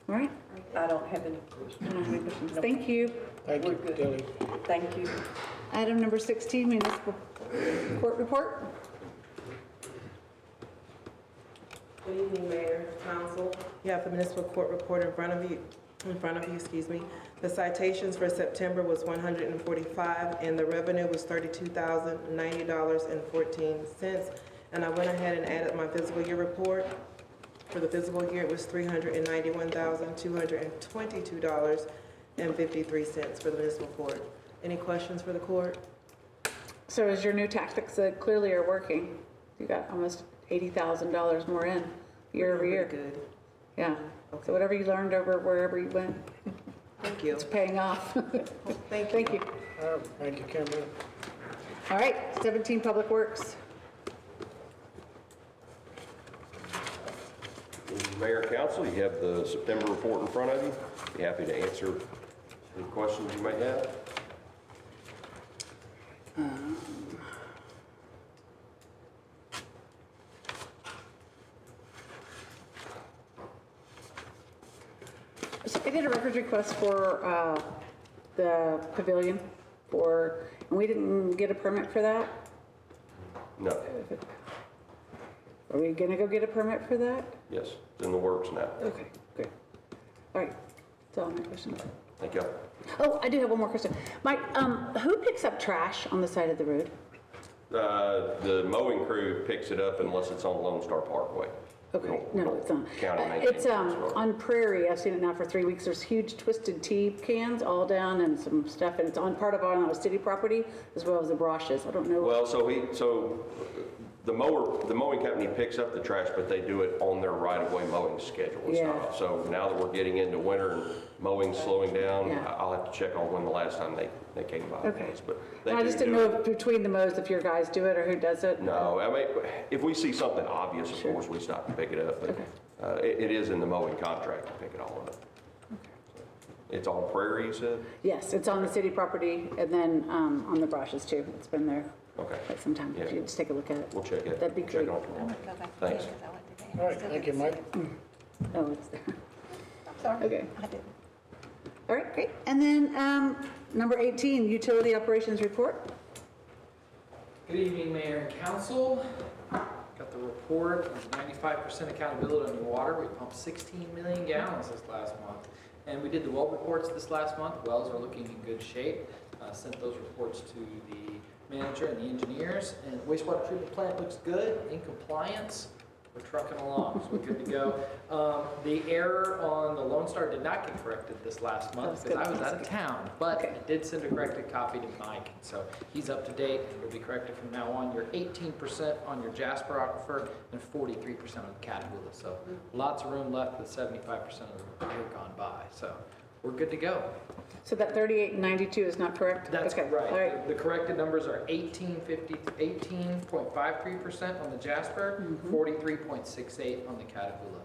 Speaker 1: All right.
Speaker 7: I don't have any
Speaker 1: I
Speaker 7: questions.
Speaker 1: don't have any questions. Thank you.
Speaker 2: Thank you, Tilly.
Speaker 7: Thank you.
Speaker 1: Item number 16, municipal court report.
Speaker 12: Good evening, Mayor, Council. You have the municipal court report in front of you, excuse me. The citations for September was 145, and the revenue was $32,090.14. And I went ahead and added my fiscal year report. For the fiscal year, it was $391,222.53 for the municipal court. Any questions for the court?
Speaker 1: So is your new tactics that clearly are working? You got almost $80,000 more in year over year.
Speaker 12: Good.
Speaker 1: Yeah. So whatever you learned over wherever you went,
Speaker 12: Thank you.
Speaker 1: it's paying off.
Speaker 12: Thank you.
Speaker 1: Thank you.
Speaker 2: Thank you, Kimberly.
Speaker 1: All right, 17, Public Works.
Speaker 13: Mayor and Council, you have the September report in front of you. Be happy to answer any questions you may have.
Speaker 1: So I did a records request for the pavilion and we didn't get a permit for that.
Speaker 13: No.
Speaker 1: Are we gonna go get a permit for that?
Speaker 13: Yes, it's in the works now.
Speaker 1: Okay, good. All right, that's all my questions.
Speaker 13: Thank you.
Speaker 1: Oh, I do have one more question. Mike, who picks up trash on the side of the road?
Speaker 13: The mowing crew picks it up unless it's on Lone Star Parkway.
Speaker 1: Okay, no, it's on.
Speaker 13: County maintains
Speaker 1: It's
Speaker 13: it as well.
Speaker 1: on Prairie. I've seen it now for 3 weeks. There's huge twisted tea cans all down and some stuff, and it's on part of our city property as well as the brushes. I don't know.
Speaker 13: Well, so the mowing company picks up the trash, but they do it on their right-of-way mowing schedule. It's
Speaker 1: Yeah.
Speaker 13: not. So now that we're getting into winter and mowing's slowing down,
Speaker 1: Yeah.
Speaker 13: I'll have to check on when the last time they came by.
Speaker 1: Okay.
Speaker 13: was. But they
Speaker 1: I just
Speaker 13: do
Speaker 1: didn't
Speaker 13: do
Speaker 1: know
Speaker 13: it.
Speaker 1: if between the mows if your guys do it or who does it.
Speaker 13: No, I mean, if we see something obvious, of
Speaker 1: Sure.
Speaker 13: course, we stop and pick it up, but
Speaker 1: Okay.
Speaker 13: it is in the mowing contract to pick it all up. It's on Prairie, you said?
Speaker 1: Yes, it's on the city property and then on the brushes too. It's been there
Speaker 13: Okay,
Speaker 1: quite some time. If
Speaker 13: Yeah.
Speaker 1: you just take a look at it.
Speaker 13: we'll check it.
Speaker 1: That'd be
Speaker 13: Check
Speaker 1: great.
Speaker 13: on it tomorrow. Thanks.
Speaker 2: All right, thank you, Mike.
Speaker 1: Oh, it's there. Sorry. Okay. All right, great. And then number 18, utility operations report.
Speaker 14: Good evening, Mayor and Council. Got the report of 95% accountability on your water. We pumped 16 million gallons this last month. And we did the well reports this last month. Wells are looking in good shape. Sent those reports to the manager and the engineers. And wastewater treatment plant looks good, in compliance. We're trucking along, so we're good to go. The error on the Lone Star did not get corrected this last month because I was out of town, but I did send a corrected copy to Mike, so he's up to date and it'll be corrected from now on. You're 18% on your Jasper aquifer and 43% on the Catahoula, so lots of room left with 75% of the year gone by, so we're good to go.
Speaker 1: So that 38 and 92 is not correct?
Speaker 14: That's
Speaker 1: Okay,
Speaker 14: right.
Speaker 1: all right.
Speaker 14: The corrected numbers are 18.53% on the Jasper, 43.68 on the Catahoula.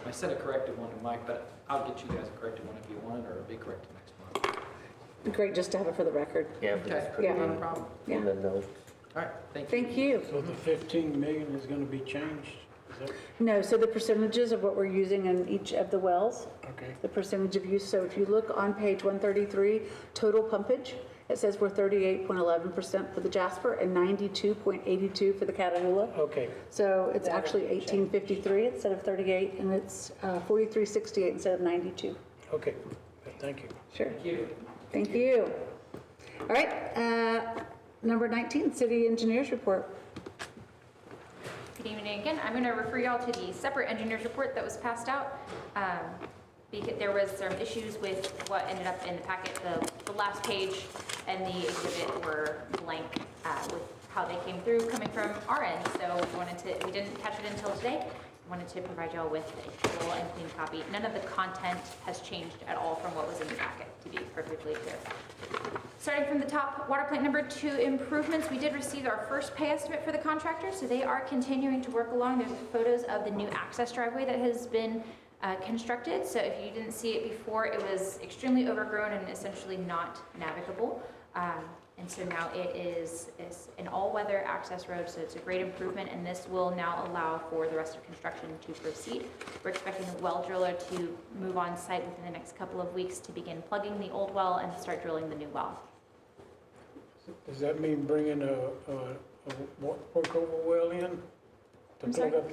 Speaker 14: I sent a corrected one to Mike, but I'll get you guys a corrected one if you want it, or it'll be corrected next month.
Speaker 1: Great, just to have it for the record.
Speaker 4: Yeah,
Speaker 14: Okay,
Speaker 4: just put it
Speaker 14: not a problem.
Speaker 4: in the notes.
Speaker 14: All right, thank you.
Speaker 1: Thank you.
Speaker 2: So the 15 million is going to be changed? Is that,
Speaker 1: No, so the percentages of what we're using in each of the wells,
Speaker 2: okay.
Speaker 1: the percentage of use. So if you look on page 133, total pumpage, it says we're 38.11% for the Jasper and 92.82 for the Catahoula.
Speaker 2: Okay,
Speaker 1: So it's actually 1853 instead of 38, and it's 4368 instead of 92.
Speaker 2: okay. Thank you.
Speaker 1: Sure.
Speaker 14: Thank you.
Speaker 1: Thank you. All right, number 19, city engineers report.
Speaker 10: Good evening again. I'm going to refer y'all to the separate engineers report that was passed out. Because there was some issues with what ended up in the packet. The last page and the exhibit were blank with how they came through coming from our end. So we didn't catch it until today. Wanted to provide y'all with a full and clean copy. None of the content has changed at all from what was in the packet, to be perfectly clear. Starting from the top, water plant number 2 improvements. We did receive our first pay estimate for the contractor, so they are continuing to work along. There's photos of the new access driveway that has been constructed. So if you didn't see it before, it was extremely overgrown and essentially not navigable. And so now it is an all-weather access road, so it's a great improvement, and this will now allow for the rest of construction to proceed. We're expecting the well driller to move on site within the next couple of weeks to begin plugging the old well and start drilling the new well.
Speaker 2: Does that mean bringing a workover well in? To
Speaker 10: I'm
Speaker 2: plug
Speaker 10: sorry?
Speaker 2: up?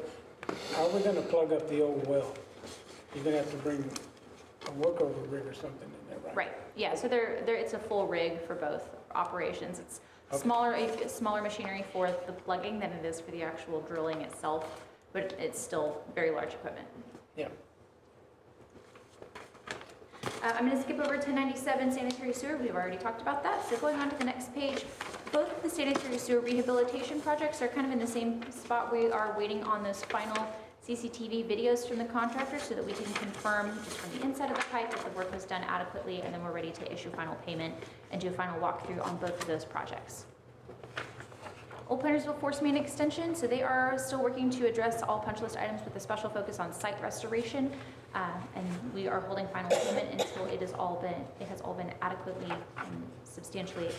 Speaker 2: How are we going to plug up the old well? You're going to have to bring a workover rig or something in there, right?
Speaker 10: Right, yeah, so it's a full rig for both operations. It's
Speaker 2: Okay.
Speaker 10: smaller machinery for the plugging than it is for the actual drilling itself, but it's still very large equipment.
Speaker 2: Yeah.
Speaker 10: I'm going to skip over to 97 sanitary sewer. We've already talked about that. So going on to the next page, both of the sanitary sewer rehabilitation projects are kind of in the same spot. We are waiting on those final CCTV videos from the contractor so that we can confirm just from the inside of the pipe that the work was done adequately, and then we're ready to issue final payment and do a final walkthrough on both of those projects. Old Plantersville Force Main Extension, so they are still working to address all punch list items with a special focus on site restoration, and we are holding final payment until it has all been adequately and substantially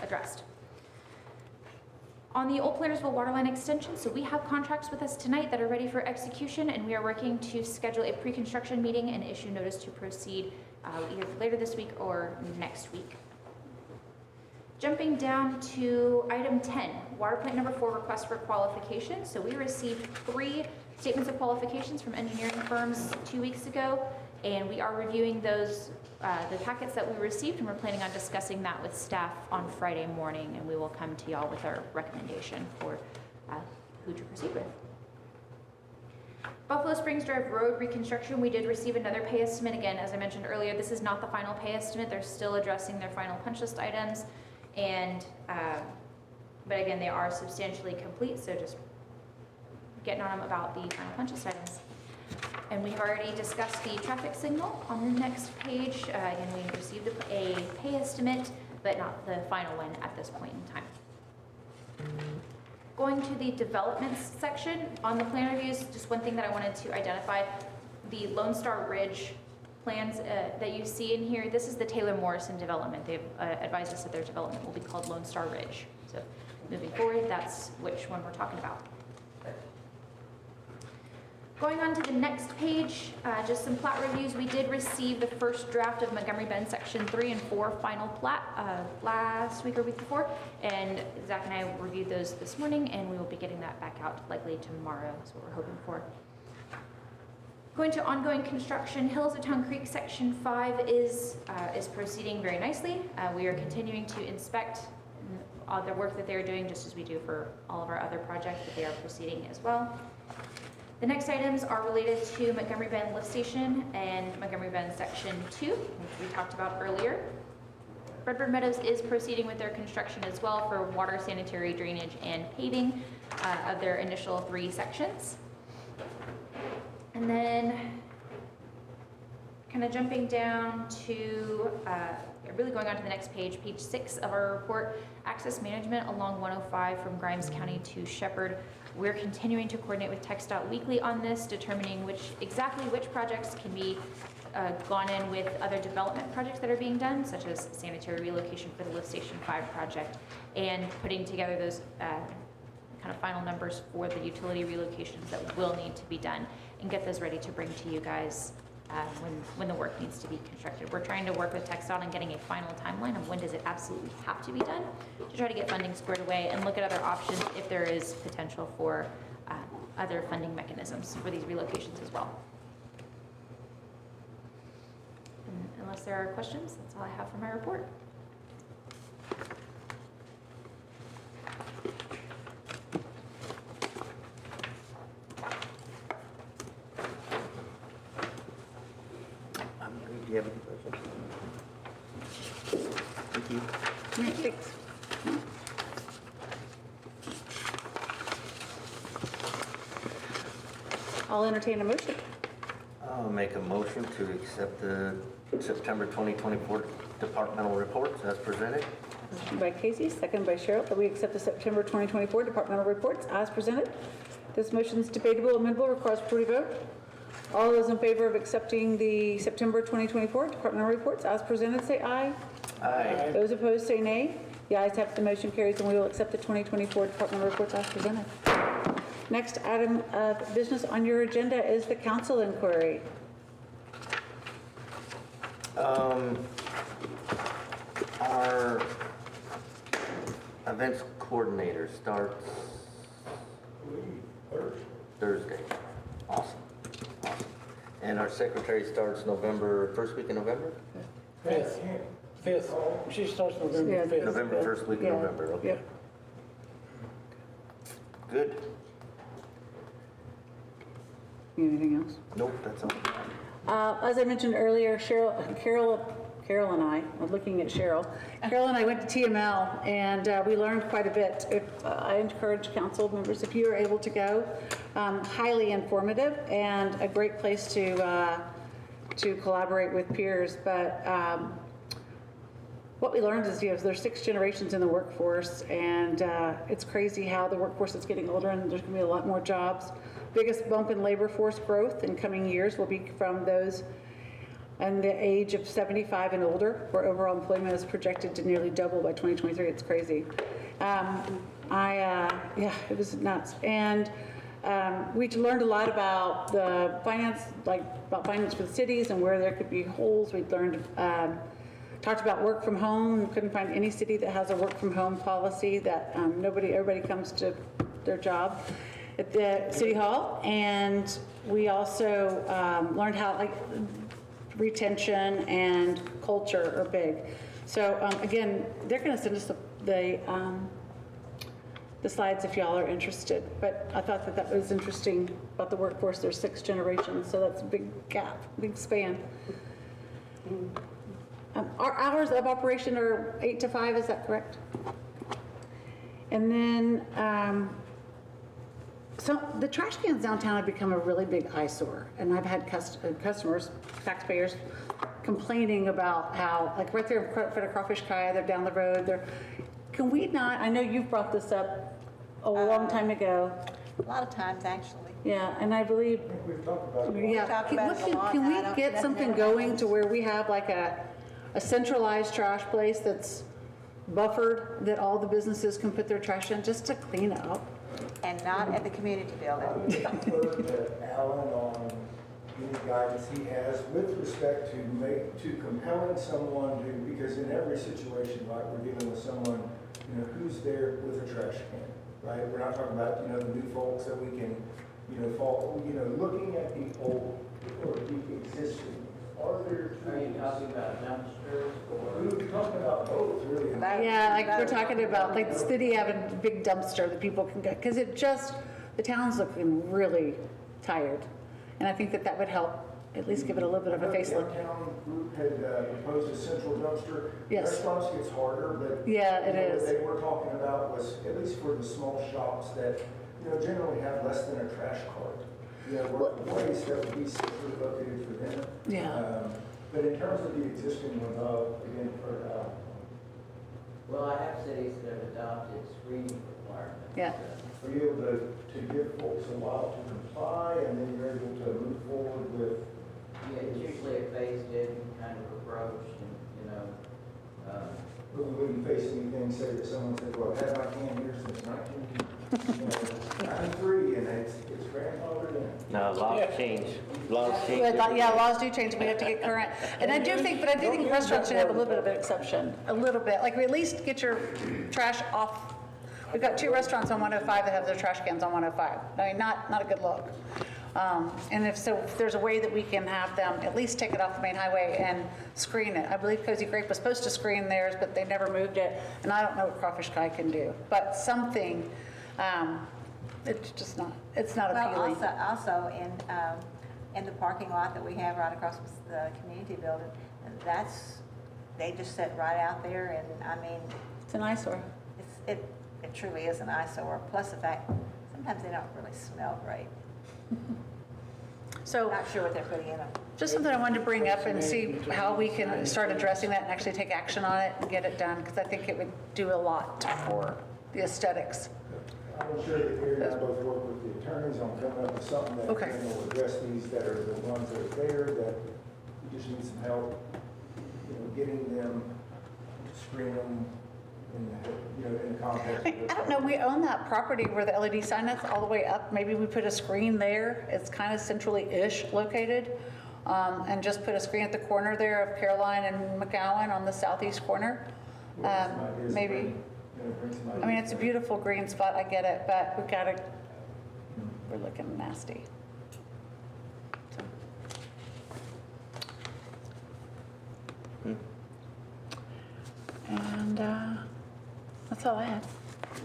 Speaker 10: addressed. On the Old Plantersville Waterline Extension, so we have contracts with us tonight that are ready for execution, and we are working to schedule a pre-construction meeting and issue notice to proceed either later this week or next week. Jumping down to item 10, water plant number 4, request for qualification. So we received 3 statements of qualifications from engineering firms 2 weeks ago, and we are reviewing those, the packets that we received, and we're planning on discussing that with staff on Friday morning, and we will come to y'all with our recommendation for who to proceed with. Buffalo Springs Drive Road reconstruction, we did receive another pay estimate. Again, as I mentioned earlier, this is not the final pay estimate. They're still addressing their final punch list items. And, but again, they are substantially complete, so just getting on them about the final punch list items. And we have already discussed the traffic signal. On the next page, again, we received a pay estimate, but not the final one at this point in time. Going to the developments section, on the plan reviews, just one thing that I wanted to identify, the Lone Star Ridge plans that you see in here, this is the Taylor Morrison development. They've advised us that their development will be called Lone Star Ridge. So moving forward, that's which one we're talking about. Going on to the next page, just some plat reviews. We did receive the first draft of Montgomery Bend Section 3 and 4 final plat last week or week before, and Zach and I reviewed those this morning, and we will be getting that back out likely tomorrow, is what we're hoping for. Going to ongoing construction, Hills of Town Creek Section 5 is proceeding very nicely. We are continuing to inspect all the work that they're doing, just as we do for all of our other projects, but they are proceeding as well. The next items are related to Montgomery Bend Lift Station and Montgomery Bend Section 2, which we talked about earlier. Redbird Meadows is proceeding with their construction as well for water, sanitary, drainage, and paving of their initial 3 sections. And then kind of jumping down to, really going on to the next page, page 6 of our report, access management along 105 from Grimes County to Shepherd. We're continuing to coordinate with TxDOT weekly on this, determining exactly which projects can be gone in with other development projects that are being done, such as sanitary relocation for the Lift Station 5 project, and putting together those kind of final numbers for the utility relocations that will need to be done, and get those ready to bring to you guys when the work needs to be constructed. We're trying to work with TxDOT on getting a final timeline of when does it absolutely have to be done, to try to get funding squared away and look at other options if there is potential for other funding mechanisms for these relocations as well. And unless there are questions, that's all I have for my report.
Speaker 4: Do you have any questions? Thank you.
Speaker 1: Thanks. I'll entertain a motion.
Speaker 4: I'll make a motion to accept the September 2024 departmental reports as presented.
Speaker 1: Motion by Casey, second by Cheryl, that we accept the September 2024 departmental reports as presented. This motion is debatable, amendable, requires majority vote. All those in favor of accepting the September 2024 departmental reports as presented, say aye.
Speaker 4: Aye.
Speaker 1: Those opposed, say nay. The ayes have, the motion carries, and we will accept the 2024 departmental reports as presented. Next item of business on your agenda is the council inquiry.
Speaker 4: Our events coordinator starts Thursday. Awesome. And our secretary starts first week in November?
Speaker 2: 5th. She starts November 5th.
Speaker 4: November, first week in
Speaker 1: Yeah.
Speaker 4: November, okay.
Speaker 1: Yeah.
Speaker 4: Good.
Speaker 1: Anything else?
Speaker 4: Nope, that's all.
Speaker 1: As I mentioned earlier, Carol and I, I'm looking at Cheryl. Carol and I went to TML, and we learned quite a bit. I encourage council members, if you are able to go, highly informative and a great place to collaborate with peers. But what we learned is, there's 6 generations in the workforce, and it's crazy how the workforce is getting older, and there's going to be a lot more jobs. Biggest bump in labor force growth in coming years will be from those and the age of 75 and older, where overall employment is projected to nearly double by 2023. It's crazy. It was nuts. And we learned a lot about the finance, about finance for the cities and where there could be holes. We learned, talked about work from home. Couldn't find any city that has a work from home policy that everybody comes to their job at the city hall. And we also learned how, retention and culture are big. So again, they're going to send us the slides if y'all are interested. But I thought that was interesting about the workforce. There's 6 generations, so that's a big gap, big span. Our hours of operation are 8 to 5, is that correct? And then so the trash cans downtown have become a really big eyesore, and I've had customers, taxpayers, complaining about how, right there in front of Crawfish Kai, they're down the road. Can we not? I know you've brought this up a long time ago.
Speaker 15: A lot of times, actually.
Speaker 1: Yeah, and I believe.
Speaker 5: We've talked about it.
Speaker 1: Yeah.
Speaker 15: talked about it a lot.
Speaker 1: Can we
Speaker 15: I don't-
Speaker 1: get
Speaker 15: that's
Speaker 1: something
Speaker 15: never
Speaker 1: going
Speaker 15: happened.
Speaker 1: to where we have a centralized trash place that's buffered, that all the businesses can put their trash in, just to clean up?
Speaker 15: And not at the community building.
Speaker 5: Defer to Alan on any guidance he has with respect to compelling someone to, because in every situation, like we're dealing with someone, who's there with a trash can, right? We're not talking about, the new folks that we can, looking at the old or the existing. Are you talking about dumpsters or? We were talking about both, really.
Speaker 1: Yeah, we're talking about the city having a big dumpster that people can get, because the town's looking really tired. And I think that that would help, at least give it a little bit of a
Speaker 5: I know the
Speaker 1: facelift.
Speaker 5: downtown group had proposed a central dumpster.
Speaker 1: Yes.
Speaker 5: Restaurants gets harder, but.
Speaker 1: Yeah, it
Speaker 5: you know,
Speaker 1: is.
Speaker 5: What they were talking about was, at least for the small shops that, generally have less than a trash cart. Where a place that would be centrally located for them.
Speaker 1: Yeah.
Speaker 5: But in terms of the existing ones, again,
Speaker 8: Well, I have cities that have adopted screening requirements.
Speaker 1: Yeah.
Speaker 5: are you able to give folks a while to comply, and then you're able to move forward with?
Speaker 8: Yeah, it's usually a phased-in kind of approach, and,
Speaker 5: We wouldn't face anything, say that someone said, well, I've had my can here since 1993, and it's grandfathered in.
Speaker 4: No, laws change. Laws change.
Speaker 1: Yeah, laws do change, we have to get current. And I do think restaurants should have a little bit of an exception, a little bit. Like, we at least get your trash off. We've got 2 restaurants on 105 that have their trash cans on 105. I mean, not a good look. And if there's a way that we can have them at least take it off the main highway and screen it. I believe Cozy Grape was supposed to screen theirs, but they never moved it. And I don't know what Crawfish Kai can do, but something, it's just not, it's not appealing.
Speaker 15: Well, also in the parking lot that we have right across the community building, they just sit right out there, and I mean.
Speaker 1: It's an eyesore.
Speaker 15: It truly is an eyesore, plus the fact, sometimes they don't really smell great.
Speaker 1: So,
Speaker 15: Not sure what they're putting in them.
Speaker 1: just something I wanted to bring up and see how we can start addressing that and actually take action on it and get it done, because I think it would do a lot for the aesthetics.
Speaker 5: I'm sure that Gary and I both work with the attorneys on coming up with something that
Speaker 1: Okay.
Speaker 5: will address these that are the ones that are there, that we just need some help, getting them to screen them in the context of this.
Speaker 1: I don't know, we own that property where the LED sign is all the way up. Maybe we put a screen there. It's kind of centrally-ish located. And just put a screen at the corner there of Caroline and McGowan on the southeast corner. Maybe. I mean, it's a beautiful green spot, I get it, but we're looking nasty. So. And that's all I had.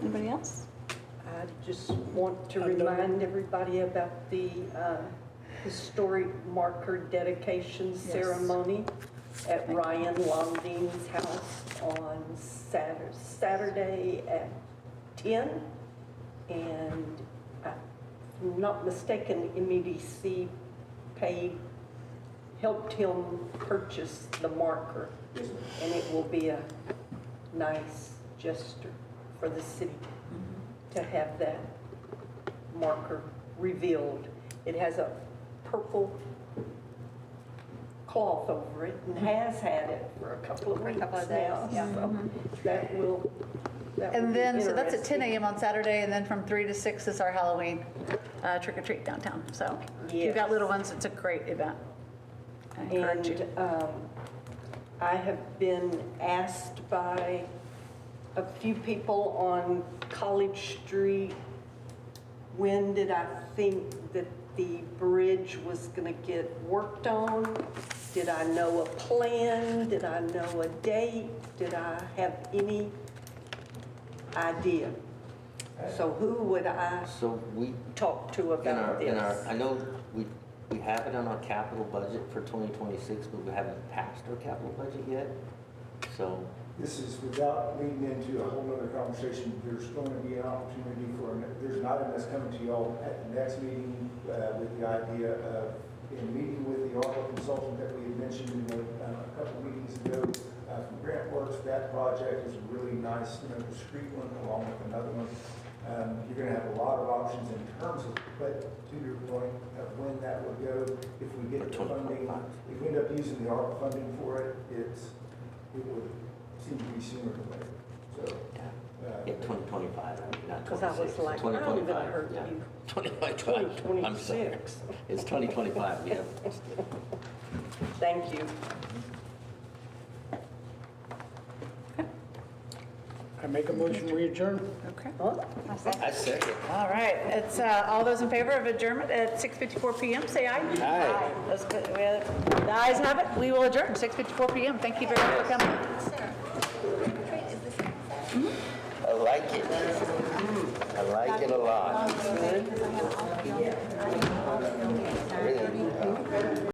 Speaker 1: Anybody else?
Speaker 7: I just want to remind everybody about the historic marker dedication ceremony at Ryan Longding's house on Saturday at 10. And if I'm not mistaken, MEDC helped him purchase the marker. And it will be a nice gesture for the city to have that marker revealed. It has a purple cloth over it and has had it for a couple of weeks now. So that will
Speaker 1: And then,
Speaker 7: be
Speaker 1: so that's at 10
Speaker 7: interesting.
Speaker 1: a.m. on Saturday, and then from 3 to 6 is our Halloween trick or treat downtown. So if you've got little ones, it's a great event. I encourage you.
Speaker 7: And I have been asked by a few people on College Street, when did I think that the bridge was going to get worked on? Did I know a plan? Did I know a date? Did I have any idea? So who would I
Speaker 4: So we,
Speaker 7: talk to about this?
Speaker 4: I know we have it on our capital budget for 2026, but we haven't passed our capital budget yet. So
Speaker 5: This is without leading into a whole other conversation. There's going to be an opportunity there's an item that's coming to y'all at the next meeting with the idea of, in meeting with the ARPA consultant that we had mentioned a couple meetings ago from Grant Works. That project is a really nice, discrete one along with another one. You're going to have a lot of options in terms of, but to your point of when that would go, if we get the funding, if we end up using the ARPA funding for it, it would seem to be sooner than later. So,
Speaker 4: yeah, 2025, not 26.
Speaker 7: Because I was like, I'm going to hurt
Speaker 4: yeah.
Speaker 7: you.
Speaker 4: 2025. I'm sorry.
Speaker 7: 2026.
Speaker 4: It's 2025, yeah.
Speaker 7: Thank you.
Speaker 2: I make a motion, we adjourn.
Speaker 1: Okay.
Speaker 4: I second.
Speaker 1: All right, it's all those in favor of adjournment at 6:54 p.m., say aye.
Speaker 4: Aye.
Speaker 1: That's good. The ayes have it. We will adjourn 6:54 p.m. Thank you very much for coming.
Speaker 4: I like it. I like it a lot.
Speaker 15: Because I have off field, I have off field at 9:30.